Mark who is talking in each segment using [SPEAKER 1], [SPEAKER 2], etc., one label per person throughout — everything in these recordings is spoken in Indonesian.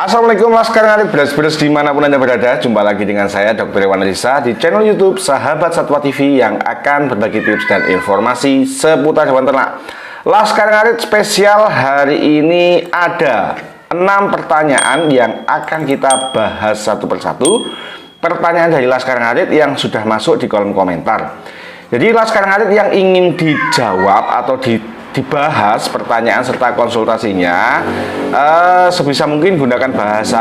[SPEAKER 1] Assalamualaikum Laskar Ngarit Beres-beres dimanapun Anda berada. Jumpa lagi dengan saya Dr. Iwan Risa di channel YouTube Sahabat Satwa TV yang akan berbagi tips dan informasi seputar hewan ternak. Laskar Ngarit spesial hari ini ada 6 pertanyaan yang akan kita bahas satu persatu. Pertanyaan dari Laskar Ngarit yang sudah masuk di kolom komentar. Jadi Laskar Ngarit yang ingin dijawab atau dibahas pertanyaan serta konsultasinya sebisa mungkin gunakan bahasa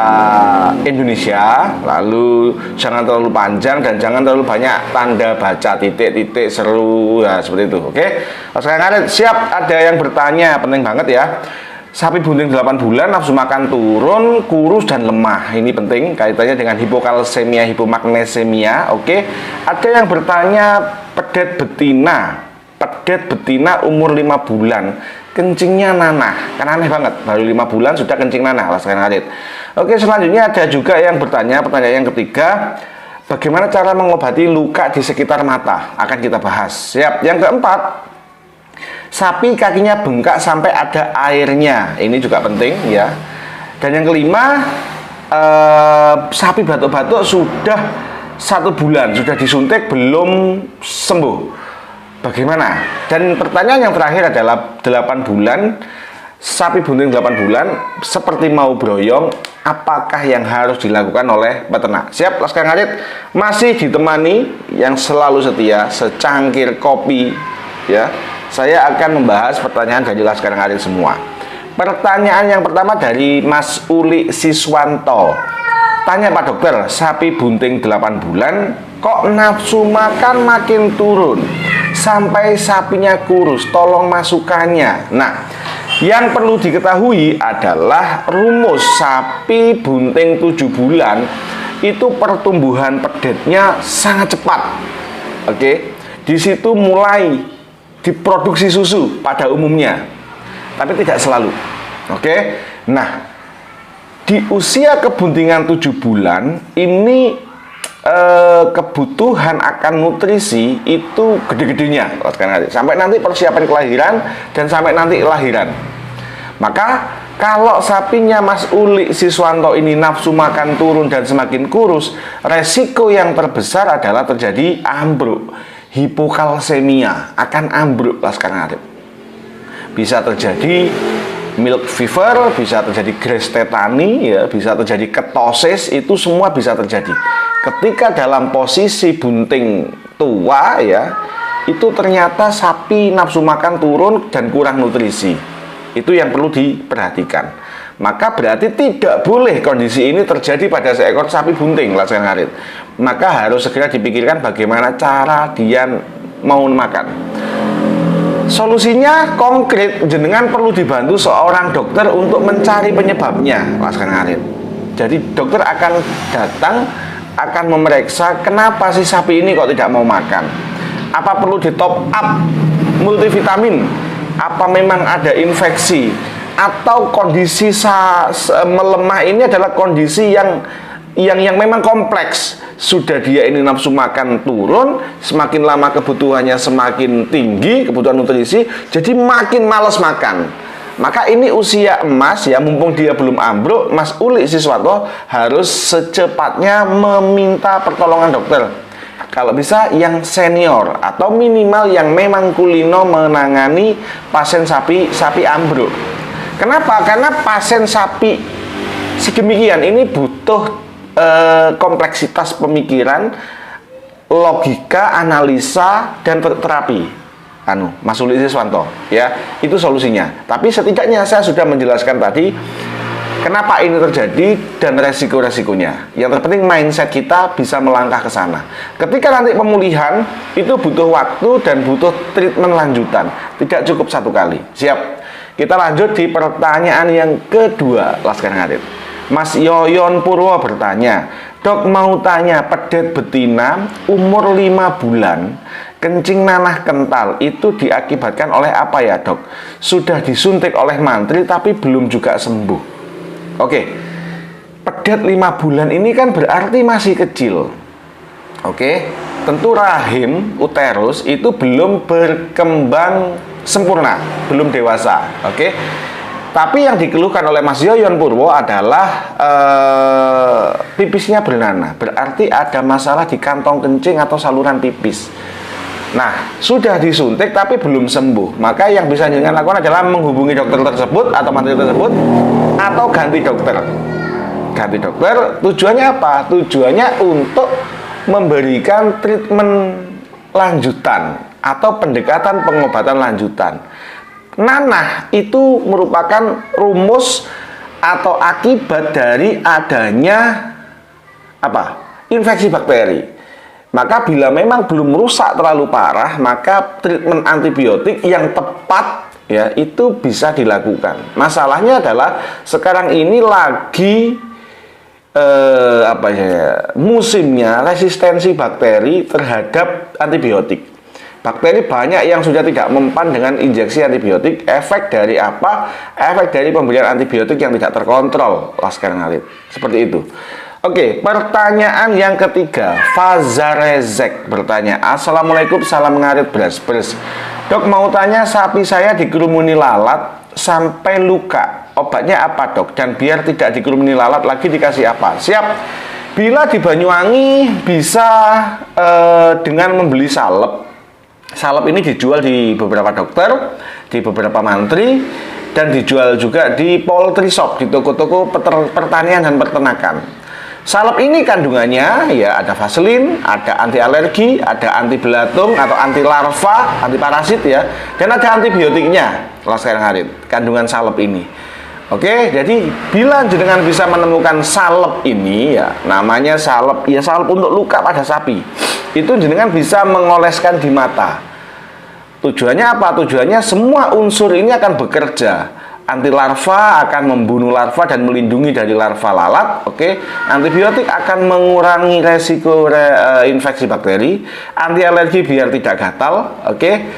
[SPEAKER 1] Indonesia, lalu jangan terlalu panjang dan jangan terlalu banyak tanda baca, titik-titik, seru ya, seperti itu. Oke, Laskar Ngarit siap. Ada yang bertanya, penting banget ya. Sapi bunting 8 bulan nafsu makan turun, kurus dan lemah. Ini penting kaitannya dengan hipokalsemia, hipomagnesemia. Oke, ada yang bertanya pedet betina umur 5 bulan, kencingnya nanah. Kan aneh banget, baru 5 bulan sudah kencing nanah, Laskar Ngarit. Oke, selanjutnya ada juga yang bertanya, pertanyaan yang ketiga, bagaimana cara mengobati luka di sekitar mata? Akan kita bahas. Siap. Yang keempat, sapi kakinya bengkak sampai ada airnya. Ini juga penting ya. Dan yang kelima, sapi batuk-batuk sudah 1 bulan, sudah disuntik belum sembuh. Bagaimana? Dan pertanyaan yang terakhir adalah 8 bulan, sapi bunting 8 bulan seperti mau broyong, apakah yang harus dilakukan oleh peternak? Siap, Laskar Ngarit masih ditemani yang selalu setia secangkir kopi ya. Saya akan membahas pertanyaan dari Laskar Ngarit semua. Pertanyaan yang pertama dari Mas Uli Siswanto. Tanya Pak Dokter, sapi bunting 8 bulan kok nafsu makan makin turun sampai sapinya kurus, tolong masukannya. Nah, yang perlu diketahui adalah rumus sapi bunting 7 bulan itu pertumbuhan pedetnya sangat cepat. Oke, di situ mulai diproduksi susu pada umumnya, tapi tidak selalu. Oke, nah di usia kebuntingan 7 bulan ini kebutuhan akan nutrisi itu gede-gedenya sampai nanti persiapan kelahiran dan sampai nanti lahiran. Maka kalau sapinya Mas Uli Siswanto ini nafsu makan turun dan semakin kurus, resiko yang terbesar adalah terjadi ambruk, hipokalsemia, akan ambruk Laskar Ngarit. Bisa terjadi milk fever, bisa terjadi grass tetani ya, bisa terjadi ketosis, itu semua bisa terjadi ketika dalam posisi bunting tua ya, itu ternyata sapi nafsu makan turun dan kurang nutrisi. Itu yang perlu diperhatikan. Maka berarti tidak boleh kondisi ini terjadi pada seekor sapi bunting, Laskar Ngarit. Maka harus segera dipikirkan bagaimana cara dia mau makan. Solusinya konkret, jenengan perlu dibantu seorang dokter untuk mencari penyebabnya, Laskar Ngarit. Jadi dokter akan datang, akan memeriksa kenapa si sapi ini kok tidak mau makan. Apa perlu di top up multivitamin? Apa memang ada infeksi? Atau kondisi melemah ini adalah kondisi yang memang kompleks. Sudah dia ini nafsu makan turun, semakin lama kebutuhannya semakin tinggi, kebutuhan nutrisi, jadi makin malas makan. Maka ini usia emas ya, mumpung dia belum ambruk, Mas Uli Siswanto harus secepatnya meminta pertolongan dokter. Kalau bisa yang senior atau minimal yang memang kulino menangani pasien sapi ambruk. Kenapa? Karena pasien sapi sedemikian ini butuh kompleksitas pemikiran, logika, analisa, dan terapi. Mas Uli Siswanto ya, itu solusinya. Tapi setidaknya saya sudah menjelaskan tadi kenapa ini terjadi dan resiko-resikonya. Yang terpenting mindset kita bisa melangkah ke sana. Ketika nanti pemulihan itu butuh waktu dan butuh treatment lanjutan, tidak cukup 1 kali. Siap. Kita lanjut di pertanyaan yang kedua, Laskar Ngarit. Mas Yoyon Purwo bertanya, Dok mau tanya, pedet betina umur 5 bulan kencing nanah kental itu diakibatkan oleh apa ya Dok? Sudah disuntik oleh mantri tapi belum juga sembuh. Oke, pedet 5 bulan ini kan berarti masih kecil. Oke, tentu rahim uterus itu belum berkembang sempurna, belum dewasa. Oke, Tapi yang dikeluhkan oleh Mas Yoyon Purwo adalah pipisnya bernanah. Berarti ada masalah di kantong kencing atau saluran pipis. Nah, sudah disuntik tapi belum sembuh. Maka yang bisa jenengan lakukan adalah menghubungi dokter tersebut atau mantri tersebut, atau ganti dokter. Ganti dokter, tujuannya apa? Tujuannya untuk memberikan treatment lanjutan atau pendekatan pengobatan lanjutan. Nanah itu merupakan rumus atau akibat dari adanya apa? Infeksi bakteri. Maka bila memang belum rusak terlalu parah, maka treatment antibiotik yang tepat ya itu bisa dilakukan. Masalahnya adalah sekarang ini lagi musimnya resistensi bakteri terhadap antibiotik. Bakteri banyak yang sudah tidak mempan dengan injeksi antibiotik. Efek dari apa? Efek dari pemberian antibiotik yang tidak terkontrol, Laskar Ngarit. Seperti itu. Oke, pertanyaan yang ketiga, Fazarezek bertanya, Assalamualaikum, salam ngarit bras. Dok, mau tanya, sapi saya dikerumuni lalat sampai luka. Obatnya apa, Dok? Dan biar tidak dikerumuni lalat lagi dikasih apa? Siap. Bila di Banyuwangi bisa dengan membeli salep. Salep ini dijual di beberapa dokter, di beberapa mantri, dan dijual juga di poultry shop, di toko-toko pertanian dan peternakan. Salep ini kandungannya ya ada vaselin, ada anti alergi, ada anti belatung atau anti larva, anti parasit ya, dan ada antibiotiknya. Laskar Ngarit, kandungan salep ini. Oke, jadi bila jenengan bisa menemukan salep ini ya, namanya salep, ya salep untuk luka pada sapi. Itu jenengan bisa mengoleskan di mata. Tujuannya apa? Tujuannya semua unsur ini akan bekerja. Anti larva akan membunuh larva dan melindungi dari larva lalat. Oke, antibiotik akan mengurangi resiko infeksi bakteri. Anti alergi biar tidak gatal. Oke,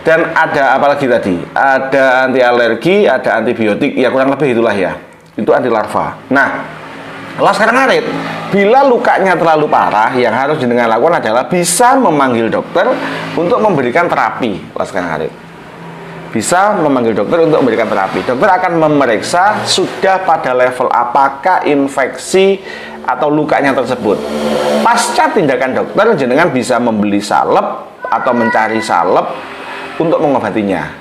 [SPEAKER 1] dan ada apa lagi tadi? Ada anti alergi, ada antibiotik. Ya kurang lebih itulah ya. Itu anti larva. Nah, Laskar Ngarit, bila lukanya terlalu parah, yang harus jenengan lakukan adalah bisa memanggil dokter untuk memberikan terapi. Laskar Ngarit, bisa memanggil dokter untuk memberikan terapi. Dokter akan memeriksa sudah pada level apakah infeksi atau lukanya tersebut. Pasca tindakan dokter, jenengan bisa membeli salep atau mencari salep untuk mengobatinya.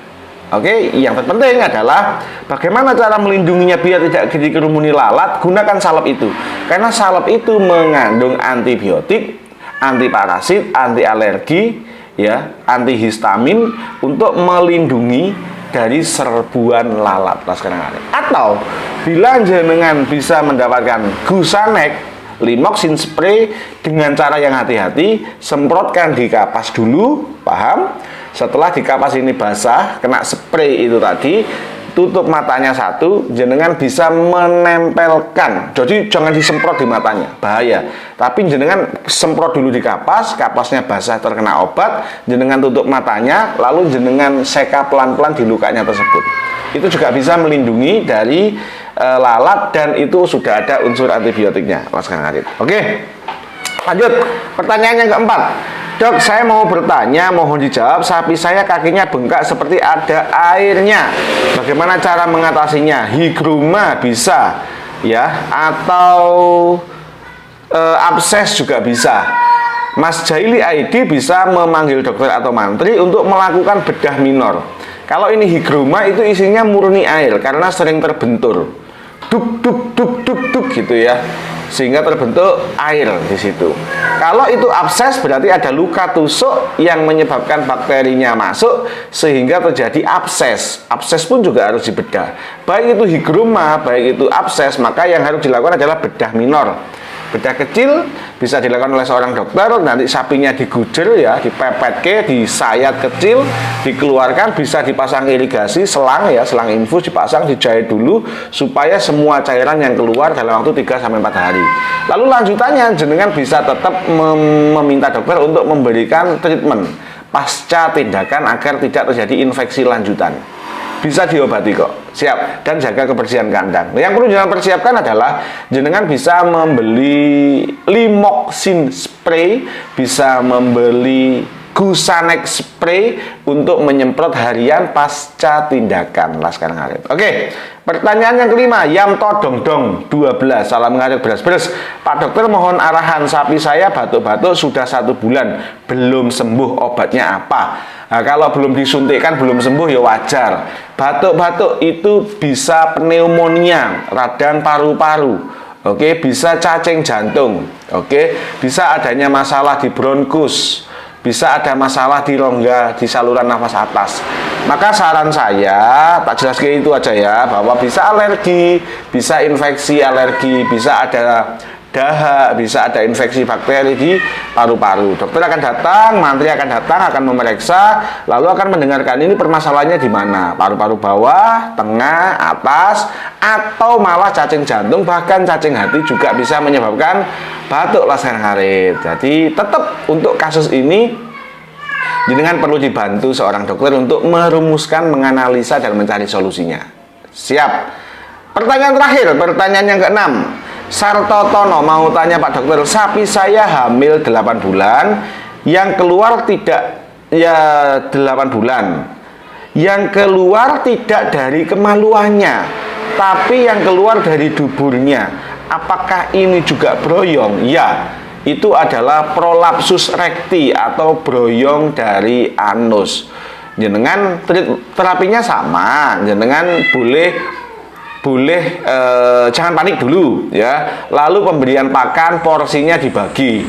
[SPEAKER 1] Oke, yang terpenting adalah bagaimana cara melindunginya biar tidak dikerumuni lalat. Gunakan salep itu, karena salep itu mengandung antibiotik, anti parasit, anti alergi, ya, antihistamin untuk melindungi dari serbuan lalat. Atau bila jenengan bisa mendapatkan Gusanek Limoxin spray dengan cara yang hati-hati, semprotkan di kapas dulu, paham? Setelah di kapas ini basah, kena spray itu tadi, tutup matanya satu, jenengan bisa menempelkan. Jadi jangan disemprot di matanya, bahaya. Tapi jenengan semprot dulu di kapas, kapasnya basah terkena obat, jenengan tutup matanya, lalu jenengan seka pelan-pelan di lukanya tersebut. Itu juga bisa melindungi dari lalat dan itu sudah ada unsur antibiotiknya. Oke, lanjut. Pertanyaan yang keempat. Dok, saya mau bertanya, mohon dijawab. Sapi saya kakinya bengkak seperti ada airnya. Bagaimana cara mengatasinya? Higroma bisa, ya, atau abses juga bisa. Mas Jaili ID bisa memanggil dokter atau mantri untuk melakukan bedah minor. Kalau ini higroma itu isinya murni air karena sering terbentur, duk gitu ya, sehingga terbentuk air di situ. Kalau itu abses berarti ada luka tusuk yang menyebabkan bakterinya masuk sehingga terjadi abses. Abses pun juga harus dibedah. Baik itu higroma, baik itu abses, maka yang harus dilakukan adalah bedah minor. Bedah kecil bisa dilakukan oleh seorang dokter, nanti sapinya digujer ya, dipepet disayat kecil, dikeluarkan, bisa dipasang irigasi, selang ya, selang infus dipasang, dijahit dulu supaya semua cairan yang keluar dalam waktu 3-4 hari. Lalu lanjutannya jenengan bisa tetap meminta dokter untuk memberikan treatment pasca tindakan agar tidak terjadi infeksi lanjutan. Bisa diobati kok, siap, dan jaga kebersihan kandang. Yang perlu jenengan persiapkan adalah jenengan bisa membeli Limoxin spray, bisa membeli Gusanex spray untuk menyemprot harian pasca tindakan. Laskar ngarit. Oke, pertanyaan yang kelima, Yamto Dongdong 12, salam ngarit beres-beres. Pak dokter, mohon arahan, sapi saya batuk-batuk sudah 1 bulan belum sembuh, obatnya apa? Nah, kalau belum disuntikkan belum sembuh ya wajar. Batuk-batuk itu bisa pneumonia, radang paru-paru. Oke, bisa cacing jantung. Oke, bisa adanya masalah di bronkus, bisa ada masalah di rongga di saluran nafas atas. Maka saran saya, tak jelaskan itu aja ya, bahwa bisa alergi, bisa infeksi alergi, bisa ada dahak, bisa ada infeksi bakteri di paru-paru. Dokter akan datang, mantri akan datang, akan memeriksa, lalu akan mendengarkan ini permasalahannya di mana, paru-paru bawah, tengah, atas, atau malah cacing jantung, bahkan cacing hati juga bisa menyebabkan batuk laskar ngarit. Jadi tetap untuk kasus ini jenengan perlu dibantu seorang dokter untuk merumuskan, menganalisa dan mencari solusinya. Siap. Pertanyaan terakhir, pertanyaan yang ke-6. Sartotono mau tanya, Pak dokter, sapi saya hamil 8 bulan, yang keluar tidak, ya 8 bulan, yang keluar tidak dari kemaluannya, tapi yang keluar dari duburnya. Apakah ini juga broyong? Ya, itu adalah prolapsus rekti atau broyong dari anus. Jenengan terapinya sama, jenengan boleh jangan panik dulu ya. Lalu pemberian pakan porsinya dibagi.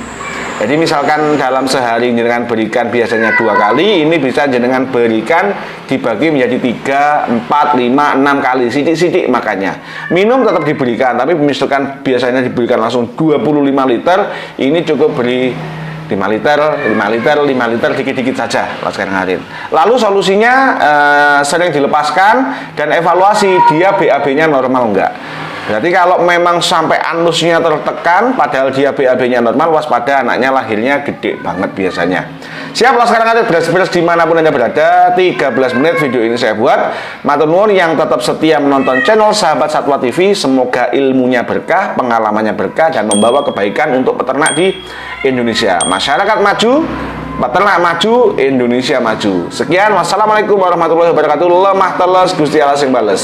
[SPEAKER 1] Jadi misalkan dalam sehari jenengan berikan biasanya 2 kali, ini bisa jenengan berikan dibagi menjadi 3, 4, 5, 6 kali, sidik-sidik makanya. Minum tetap diberikan, tapi misalkan biasanya diberikan langsung 25 liter, ini cukup beri 5 liter, 5 liter, dikit-dikit saja laskar ngarit. Lalu solusinya sering dilepaskan dan evaluasi dia BAB-nya normal enggak. Berarti kalau memang sampai anusnya tertekan padahal dia BAB-nya normal, waspada, anaknya lahirnya gede banget biasanya. Siap laskar ngarit beres-beres dimanapun Anda berada. 13 menit video ini saya buat. Matur nuwun yang tetap setia menonton channel Sahabat Satwa TV. Semoga ilmunya berkah, pengalamannya berkah, dan membawa kebaikan untuk peternak di Indonesia. Masyarakat maju, peternak maju, Indonesia maju. Sekian, wassalamualaikum warahmatullahi wabarakatuh. Lemah teles, Gusti Allah sing bales.